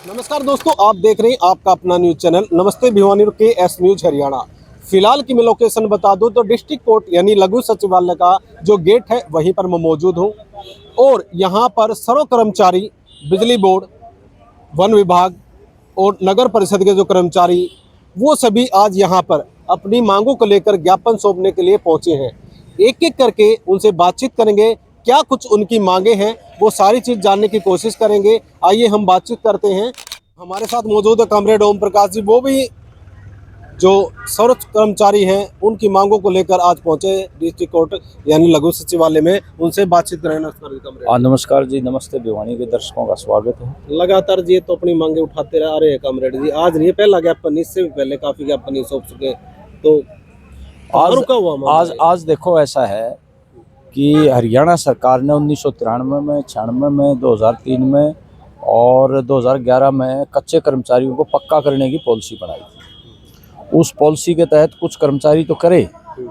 नमस्कार दोस्तों, आप देख रहे हैं आपका अपना न्यूज चैनल नमस्ते भिवानी के एस न्यूज हरियाणा। फिलहाल की मैं लोकेशन बता दूं तो डिस्ट्रिक्ट कोर्ट यानी लघु सचिवालय का जो गेट है वहीं पर मैं मौजूद हूं और यहां पर सर्व कर्मचारी, बिजली बोर्ड, वन विभाग और नगर परिषद के जो कर्मचारी वो सभी आज यहां पर अपनी मांगों को लेकर ज्ञापन सौंपने के लिए पहुंचे हैं। एक एक करके उनसे बातचीत करेंगे, क्या कुछ उनकी मांगे हैं वो सारी चीज़ जानने की कोशिश करेंगे। आइए हम बातचीत करते हैं। हमारे साथ मौजूद है कॉमरेड ओम प्रकाश जी, वो भी जो सर्व कर्मचारी हैं उनकी मांगों को लेकर आज पहुंचे डिस्ट्रिक्ट कोर्ट यानी लघु सचिवालय में। उनसे बातचीत करें। नमस्कार कॉमरेड। नमस्कार जी, नमस्ते। भिवानी के दर्शकों का स्वागत है। लगातार जी तो अपनी मांगे उठाते आ रहे हैं कॉमरेड जी। आज नहीं, पहला ज्ञापन, इससे भी पहले काफी ज्ञापन सौंप चुके, तो आज रुका हुआ आज देखो, ऐसा है कि हरियाणा सरकार ने 1993 में, 96 में, 2003 में और 2011 में कच्चे कर्मचारियों को पक्का करने की पॉलिसी बनाई थी। उस पॉलिसी के तहत कुछ कर्मचारी तो करे,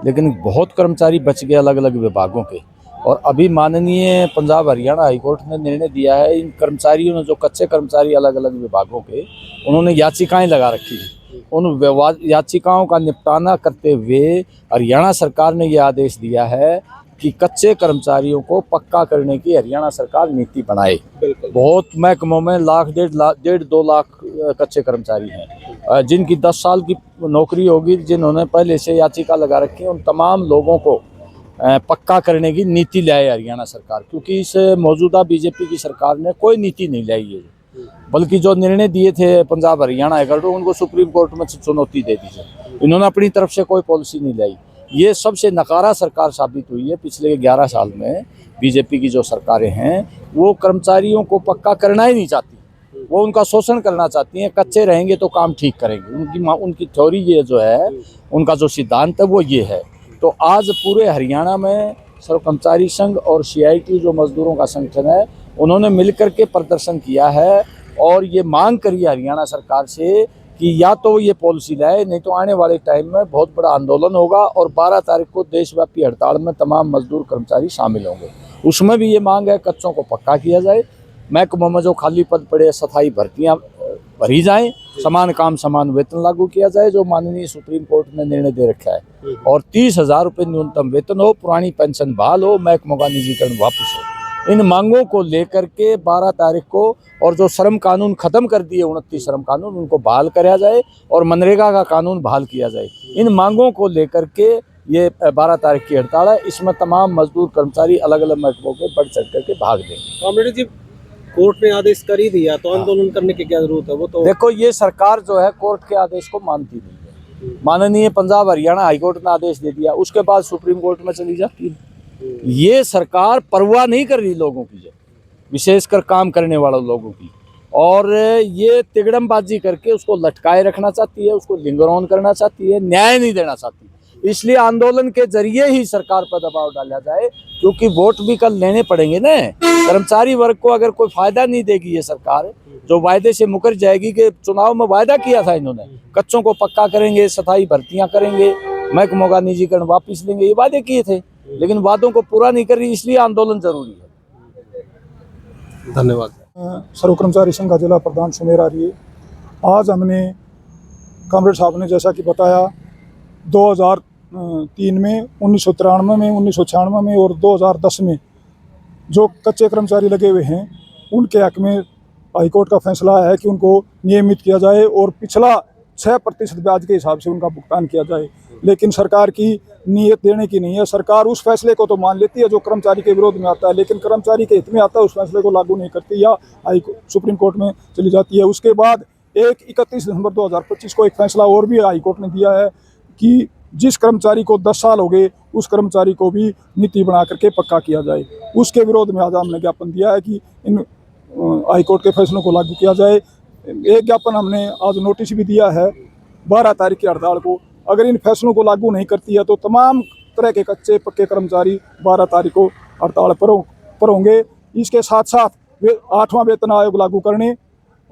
लेकिन बहुत कर्मचारी बच गए अलग अलग विभागों के। और अभी माननीय पंजाब हरियाणा हाईकोर्ट ने निर्णय दिया है, इन कर्मचारियों ने, जो कच्चे कर्मचारी अलग अलग विभागों के, उन्होंने याचिकाएं लगा रखी थी। उन याचिकाओं का निपटारा करते हुए हरियाणा सरकार ने यह आदेश दिया है कि कच्चे कर्मचारियों को पक्का करने की हरियाणा सरकार नीति बनाए। बहुत महकमों में डेढ़ दो लाख कच्चे कर्मचारी हैं, जिनकी 10 साल की नौकरी होगी, जिन्होंने पहले से याचिका लगा रखी है, उन तमाम लोगों को पक्का करने की नीति लाए हरियाणा सरकार। क्योंकि इस मौजूदा बीजेपी की सरकार ने कोई नीति नहीं लाई है, बल्कि जो निर्णय दिए थे पंजाब हरियाणा हाईकोर्ट, उनको सुप्रीम कोर्ट में चुनौती दे दी है। इन्होंने अपनी तरफ से कोई पॉलिसी नहीं लाई। ये सबसे नकारा सरकार साबित हुई है। पिछले 11 साल में बीजेपी की जो सरकारें हैं वो कर्मचारियों को पक्का करना ही नहीं चाहती, वो उनका शोषण करना चाहती हैं। कच्चे रहेंगे तो काम ठीक करेंगे, उनकी थ्योरी ये जो है, उनका जो सिद्धांत है वो ये है। तो आज पूरे हरियाणा में सर्व कर्मचारी संघ और CIT जो मजदूरों का संगठन है, उन्होंने मिलकर के प्रदर्शन किया है और ये मांग करी हरियाणा सरकार से कि या तो ये पॉलिसी लाए, नहीं तो आने वाले टाइम में बहुत बड़ा आंदोलन होगा और 12 तारीख को देशव्यापी हड़ताल में तमाम मजदूर कर्मचारी शामिल होंगे। उसमें भी ये मांग है कच्चों को पक्का किया जाए, महकमों में जो खाली पद पड़े स्थायी भर्तियां भरी जाएं, समान काम समान वेतन लागू किया जाए, जो माननीय सुप्रीम कोर्ट ने निर्णय दे रखा है, और 30,000 रुपये न्यूनतम वेतन हो, पुरानी पेंशन बहाल हो, महकमों का निजीकरण वापस हो। इन मांगों को लेकर के 12 तारीख को, और जो श्रम कानून खत्म कर दिए 29 श्रम कानून, उनको बहाल कराया जाए और मनरेगा का कानून बहाल किया जाए। इन मांगों को लेकर के ये 12 तारीख की हड़ताल है। इसमें तमाम मजदूर कर्मचारी अलग अलग महकमों के बढ़ चढ़ करके भाग देंगे। कॉमरेड जी, कोर्ट ने आदेश कर ही दिया तो आंदोलन करने की क्या जरूरत है? वो तो देखो, ये सरकार जो है कोर्ट के आदेश को मानती नहीं है। माननीय पंजाब हरियाणा हाईकोर्ट ने आदेश दे दिया, उसके बाद सुप्रीम कोर्ट में चली जाती है। ये सरकार परवाह नहीं कर रही लोगों की, विशेषकर काम करने वाले लोगों की, और ये तिगड़मबाजी करके उसको लटकाए रखना चाहती है, उसको लिंगर ऑन करना चाहती है, न्याय नहीं देना चाहती। इसलिए आंदोलन के जरिए ही सरकार पर दबाव डाला जाए, क्योंकि वोट भी कल लेने पड़ेंगे ना। कर्मचारी वर्ग को अगर कोई फायदा नहीं देगी ये सरकार, जो वायदे से मुकर जाएगी, कि चुनाव में वायदा किया था इन्होंने, कच्चों को पक्का करेंगे, स्थायी भर्तियां करेंगे, महकमों का निजीकरण वापिस लेंगे, ये वादे किए थे, लेकिन वादों को पूरा नहीं कर रही, इसलिए आंदोलन जरूरी है। धन्यवाद। सर्व कर्मचारी संघ का जिला प्रधान सुमेर आर्य। आज हमने कॉमरेड साहब ने जैसा कि बताया, 2003 में, 1993 में, 1996 में और 2010 में जो कच्चे कर्मचारी लगे हुए हैं उनके हक में हाईकोर्ट का फैसला है कि उनको नियमित किया जाए और पिछला 6% ब्याज के हिसाब से उनका भुगतान किया जाए। लेकिन सरकार की नीयत देने की नहीं है। सरकार उस फैसले को तो मान लेती है जो कर्मचारी के विरोध में आता है, लेकिन कर्मचारी के हित में आता है उस फैसले को लागू नहीं करती या सुप्रीम कोर्ट में चली जाती है। उसके बाद 31 दिसंबर 2025 को एक फैसला और भी हाईकोर्ट ने दिया है कि जिस कर्मचारी को 10 साल हो गए उस कर्मचारी को भी नीति बना करके पक्का किया जाए। उसके विरोध में आज हमने ज्ञापन दिया है कि इन हाईकोर्ट के फैसलों को लागू किया जाए। एक ज्ञापन हमने आज नोटिस भी दिया है 12 तारीख की हड़ताल को। अगर इन फैसलों को लागू नहीं करती है तो तमाम तरह के कच्चे पक्के कर्मचारी 12 तारीख को हड़ताल पर होंगे। इसके साथ साथ 8वां वेतन आयोग लागू करने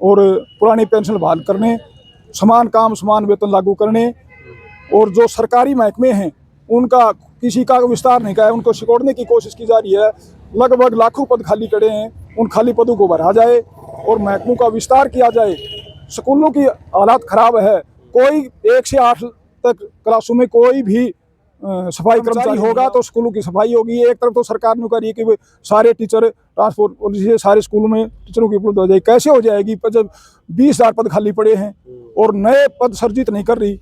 और पुरानी पेंशन बहाल करने, समान काम समान वेतन लागू करने, और जो सरकारी महकमे हैं उनका किसी का विस्तार नहीं किया है, उनको सिकोड़ने की कोशिश की जा रही है। लगभग लाखों पद खाली पड़े हैं, उन खाली पदों को भरा जाए और महकमों का विस्तार किया जाए। स्कूलों की हालात खराब है, कोई 1 से 8 तक क्लासों में कोई भी सफाई कर्मचारी होगा तो स्कूलों की सफाई होगी। एक तरफ तो सरकार ने करी कि सारे टीचर ट्रांसपोर्ट पॉलिसी सारे स्कूलों में टीचरों की उपलब्ध हो जाएगी, कैसे हो जाएगी जब 20,000 पद खाली पड़े हैं और नए पद सर्जित नहीं कर रही।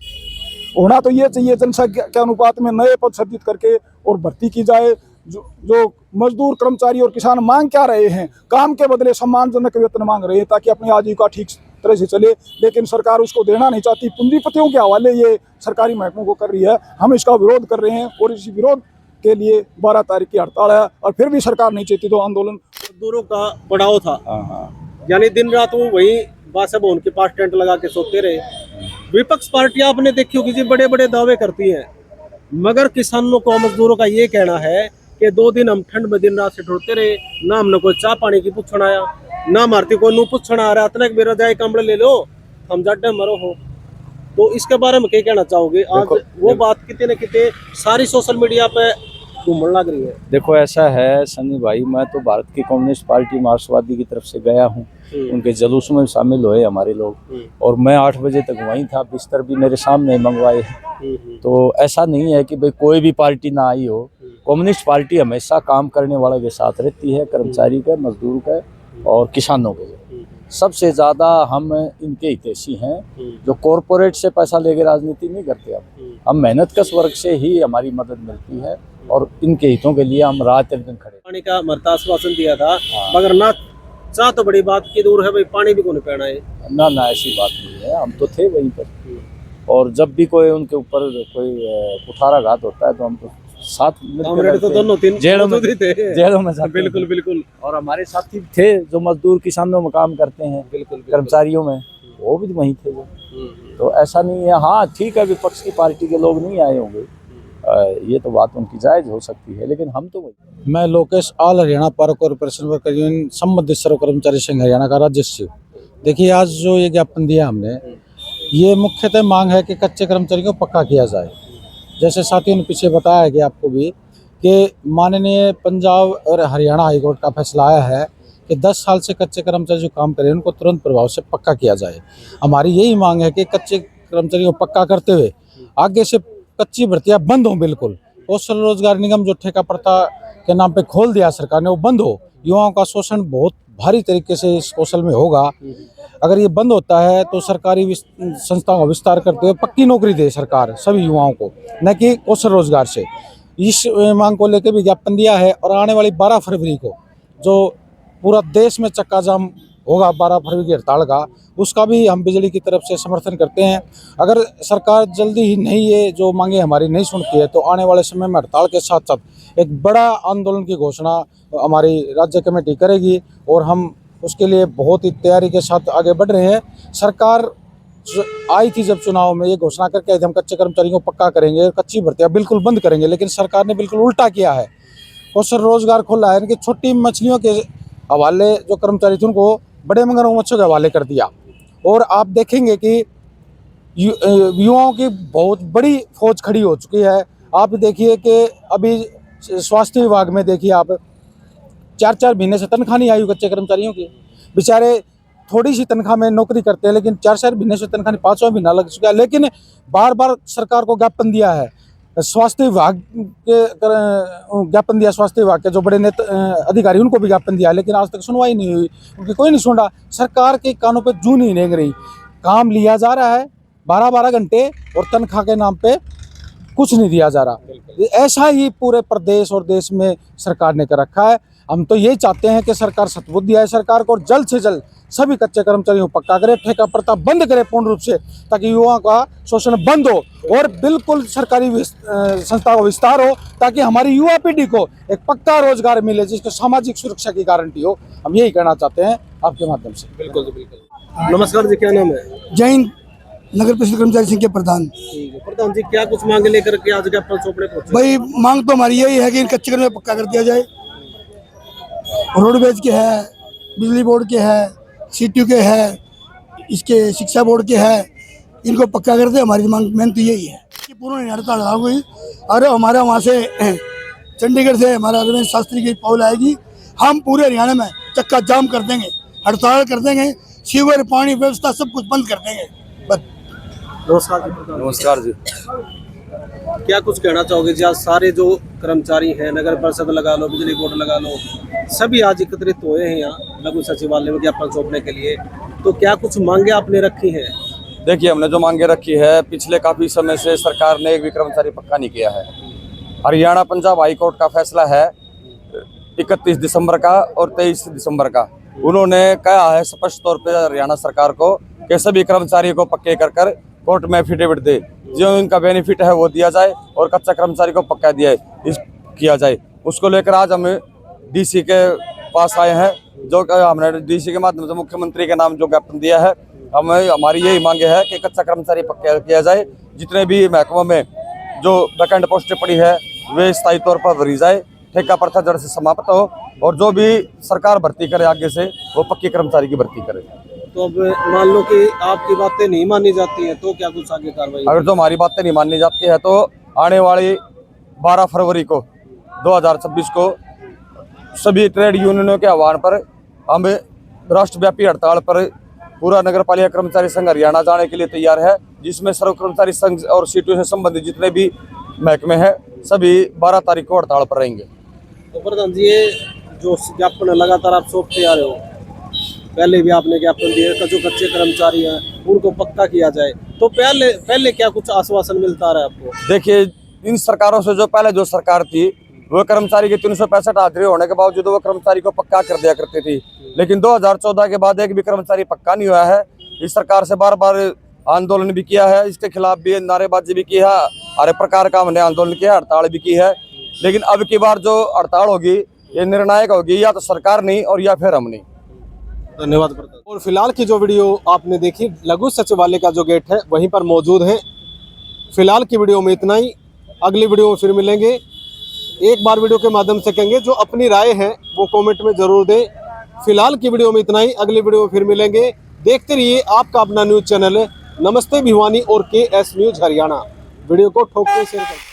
होना तो ये चाहिए जनसंख्या के अनुपात में नए पद सर्जित करके और भर्ती की जाए। जो मजदूर कर्मचारी और किसान मांग क्या रहे हैं, काम के बदले सम्मानजनक वेतन मांग रहे हैं ताकि अपनी आजीविका ठीक तरह से चले, लेकिन सरकार उसको देना नहीं चाहती। पूंजीपतियों के हवाले ये सरकारी महकमों को कर रही है। हम इसका विरोध कर रहे हैं और इसी विरोध के लिए 12 तारीख की हड़ताल है और फिर भी सरकार नहीं चाहती तो आंदोलन। मजदूरों का पड़ाव था, हाँ। यानी दिन रात वो वहीं बासभवन के पास टेंट लगा के सोते रहे। विपक्ष पार्टियां आपने देखी होगी जी बड़े बड़े दावे करती हैं, मगर किसानों को मजदूरों का ये कहना है कि 2 दिन हम ठंड में दिन रात से ठुरते रहे, ना हमने कोई चाय पानी की पूछण आया, ना मारती कोई नू पूछण आ रहा, इतना मेरा जाए कमरे ले लो हम जड्डे मरो हो। तो इसके बारे में क्या कहना चाहोगे? आज वो बात कितने न कितने सारी सोशल मीडिया पे घूमने लग रही है। देखो ऐसा है सनी भाई, मैं तो भारत की कम्युनिस्ट पार्टी मार्क्सवादी की तरफ से गया हूँ, उनके जुलूस में शामिल हुए हमारे लोग, और मैं 8 बजे तक वहीं था, बिस्तर भी मेरे सामने मंगवाए। तो ऐसा नहीं है कि भाई कोई भी पार्टी ना आई हो, कम्युनिस्ट पार्टी हमेशा काम करने वाले के साथ रहती है, कर्मचारी का, मजदूर का और किसानों के। सबसे ज़्यादा हम इनके हितैषी हैं जो कॉरपोरेट से पैसा लेके राजनीति नहीं करते। हम मेहनतकश वर्ग से ही हमारी मदद मिलती है और इनके हितों के लिए हम रात दिन खड़े। पानी का मरता आश्वासन दिया था, मगर ना चाह तो बड़ी बात की दूर है भाई, पानी भी को नहीं पीना है। ना ऐसी बात नहीं है, हम तो थे वहीं पर, और जब भी कोई उनके ऊपर कोई कुठाराघात होता है तो हम तो साथ मिलकर तो दोनों तीन जेलों में थे। बिल्कुल बिल्कुल। और हमारे साथी थे जो मजदूर किसानों में काम करते हैं, बिल्कुल कर्मचारियों में, वो भी वहीं थे वो। तो ऐसा नहीं है। हाँ ठीक है, विपक्ष की पार्टी के लोग नहीं आए होंगे, ये तो बात उनकी जायज हो सकती है, लेकिन हम तो वही। मैं Lokesh all Haryana power corporation worker union संबंधित सर्व कर्मचारी संघ हरियाणा का राज्य सचिव। देखिए आज जो ये ज्ञापन दिया हमने, ये मुख्यतः मांग है कि कच्चे कर्मचारियों को पक्का किया जाए। जैसे साथियों ने पीछे बताया कि आपको भी कि माननीय पंजाब और हरियाणा हाईकोर्ट का फैसला आया है कि 10 साल से कच्चे कर्मचारी जो काम करें उनको तुरंत प्रभाव से पक्का किया जाए। हमारी यही मांग है कि कच्चे कर्मचारियों को पक्का करते हुए आगे से कच्ची भर्तियां बंद हो, बिल्कुल कौशल रोजगार निगम जो ठेका प्रथा के नाम पे खोल दिया सरकार ने, वो बंद हो। युवाओं का शोषण बहुत भारी तरीके से इस कौशल में होगा। अगर ये बंद होता है तो सरकारी संस्थाओं का विस्तार करते हुए पक्की नौकरी दे सरकार सभी युवाओं को, न कि कौशल रोजगार से। इस मांग को लेकर भी ज्ञापन दिया है। और आने वाली 12 फरवरी को जो पूरा देश में चक्का जाम होगा 12 फरवरी की हड़ताल का, उसका भी हम बिजली की तरफ से समर्थन करते हैं। अगर सरकार जल्दी ही नहीं ये जो मांगे हमारी नहीं सुनती है तो आने वाले समय में हड़ताल के साथ साथ एक बड़ा आंदोलन की घोषणा हमारी राज्य कमेटी करेगी और हम उसके लिए बहुत ही तैयारी के साथ आगे बढ़ रहे हैं। सरकार आई थी जब चुनाव में ये घोषणा करके हम कच्चे कर्मचारियों को पक्का करेंगे, कच्ची भर्तियां बिल्कुल बंद करेंगे, लेकिन सरकार ने बिल्कुल उल्टा किया है। कौशल रोजगार खोला है, इनकी छोटी मछलियों के हवाले जो कर्मचारी थे उनको बड़े मगरमच्छों के हवाले कर दिया। और आप देखेंगे कि युवाओं की बहुत बड़ी फौज खड़ी हो चुकी है। आप देखिए कि अभी स्वास्थ्य विभाग में देखिए आप 4-4 महीने से तनख्वाह नहीं आई कच्चे कर्मचारियों की। बेचारे थोड़ी सी तनख्वाह में नौकरी करते हैं, लेकिन 4-4 महीने से तनख्वाह नहीं, 5वां महीना लग चुका है। लेकिन बार बार सरकार को ज्ञापन दिया है, स्वास्थ्य विभाग के ज्ञापन दिया, स्वास्थ्य विभाग के जो बड़े अधिकारी उनको भी ज्ञापन दिया, लेकिन आज तक सुनवाई नहीं हुई, क्योंकि कोई नहीं सुन रहा। सरकार के कानों पे जूं नहीं रेंग रही। काम लिया जा रहा है 12-12 घंटे और तनख्वाह के नाम पे कुछ नहीं दिया जा रहा। ऐसा ही पूरे प्रदेश और देश में सरकार ने कर रखा है। हम तो यही चाहते हैं कि सरकार सद्बुद्धि है सरकार को, और जल्द से जल्द सभी कच्चे कर्मचारियों को पक्का करे, ठेका प्रथा बंद करे पूर्ण रूप से, ताकि युवाओं का शोषण बंद हो और बिल्कुल सरकारी संस्था का विस्तार हो, ताकि हमारी युवा पीढ़ी को एक पक्का रोजगार मिले जिसको सामाजिक सुरक्षा की गारंटी हो। हम यही कहना चाहते हैं आपके माध्यम से। बिल्कुल बिल्कुल। नमस्कार जी, क्या नाम है? जय हिंद, नगर परिषद कर्मचारी संघ के प्रधान। ठीक है प्रधान जी, क्या कुछ मांग लेकर के आज ज्ञापन सौंपने पहुंचे? भाई मांग तो हमारी यही है कि इन कच्चे कर्म में पक्का कर दिया जाए। रोडवेज के है, बिजली बोर्ड के है, सीटीयू के है, इसके शिक्षा बोर्ड के है, इनको पक्का कर दे। हमारी मांग मेन तो यही है कि पूर्ण हड़ताल लगा हुई। और हमारा वहाँ से चंडीगढ़ से हमारा रमेश शास्त्री की पौल आएगी, हम पूरे हरियाणा में चक्का जाम कर देंगे हड़ताल कर देंगे, सीवर पानी व्यवस्था सब कुछ बंद कर देंगे बस। नमस्कार जी। नमस्कार जी। क्या कुछ कहना चाहोगे जी? आज सारे जो कर्मचारी हैं, नगर परिषद लगा लो, बिजली बोर्ड लगा लो, सभी आज एकत्रित हुए हैं यहाँ लघु सचिवालय में ज्ञापन सौंपने के लिए। तो क्या कुछ मांगे आपने रखी हैं? देखिए, हमने जो मांगे रखी है, पिछले काफ़ी समय से सरकार ने एक भी कर्मचारी पक्का नहीं किया है। हरियाणा पंजाब हाई कोर्ट का फैसला है 31 दिसंबर का और 23 दिसंबर का। उन्होंने कहा है स्पष्ट तौर पे हरियाणा सरकार को कि सभी कर्मचारियों को पक्के कर कर कोर्ट में एफिडेविट दे, जो इनका बेनिफिट है वो दिया जाए और कच्चा कर्मचारी को पक्का किया जाए। उसको लेकर आज हम डीसी के पास आए हैं, जो हमने डीसी के माध्यम से मुख्यमंत्री के नाम जो ज्ञापन दिया है। हमारी यही मांगे है कि कच्चा कर्मचारी पक्का किया जाए, जितने भी महकमों में जो वैकेंट पोस्टें पड़ी है वे स्थायी तौर पर भरी जाए, ठेका प्रथा जड़ से समाप्त हो और जो भी सरकार भर्ती करे आगे से वो पक्के कर्मचारी की भर्ती करे। तो अब मान लो कि आपकी बातें नहीं मानी जाती है तो क्या कुछ आगे कार्रवाई? अगर जो हमारी बातें नहीं मानी जाती है तो आने वाली 12 फरवरी को 2026 को सभी ट्रेड यूनियनों के आह्वान पर हम राष्ट्रव्यापी हड़ताल पर पूरा नगरपालिका कर्मचारी संघ हरियाणा जाने के लिए तैयार है, जिसमें सर्व कर्मचारी संघ और सीटों से संबंधित जितने भी महकमे हैं सभी 12 तारीख को हड़ताल पर रहेंगे। तो प्रधान जी, ये जो ज्ञापन लगातार आप सौंपते आ रहे हो, पहले भी आपने ज्ञापन दिए जो कच्चे कर्मचारी हैं उनको पक्का किया जाए, तो पहले क्या कुछ आश्वासन मिलता रहा आपको? देखिए, इन सरकारों से जो पहले जो सरकार थी वो कर्मचारी के 365 हाजिरी होने के बावजूद वो कर्मचारी को पक्का कर दिया करती थी, लेकिन 2014 के बाद एक भी कर्मचारी पक्का नहीं हुआ है। इस सरकार से बार बार आंदोलन भी किया है, इसके खिलाफ भी नारेबाजी भी की है, हर प्रकार का हमने आंदोलन किया, हड़ताल भी की है, लेकिन अब की बार जो हड़ताल होगी ये निर्णायक होगी, या तो सरकार नहीं और या फिर हम नहीं। धन्यवाद प्रधान। और फिलहाल की जो वीडियो आपने देखी, लघु सचिवालय का जो गेट है वहीं पर मौजूद है। फिलहाल की वीडियो में इतना ही, अगली वीडियो में फिर मिलेंगे। एक बार वीडियो के माध्यम से कहेंगे जो अपनी राय है वो कमेंट में जरूर दें। फिलहाल की वीडियो में इतना ही, अगली वीडियो में फिर मिलेंगे। देखते रहिए आपका अपना न्यूज चैनल नमस्ते भिवानी और KS न्यूज हरियाणा। वीडियो को ठोक के शेयर करें।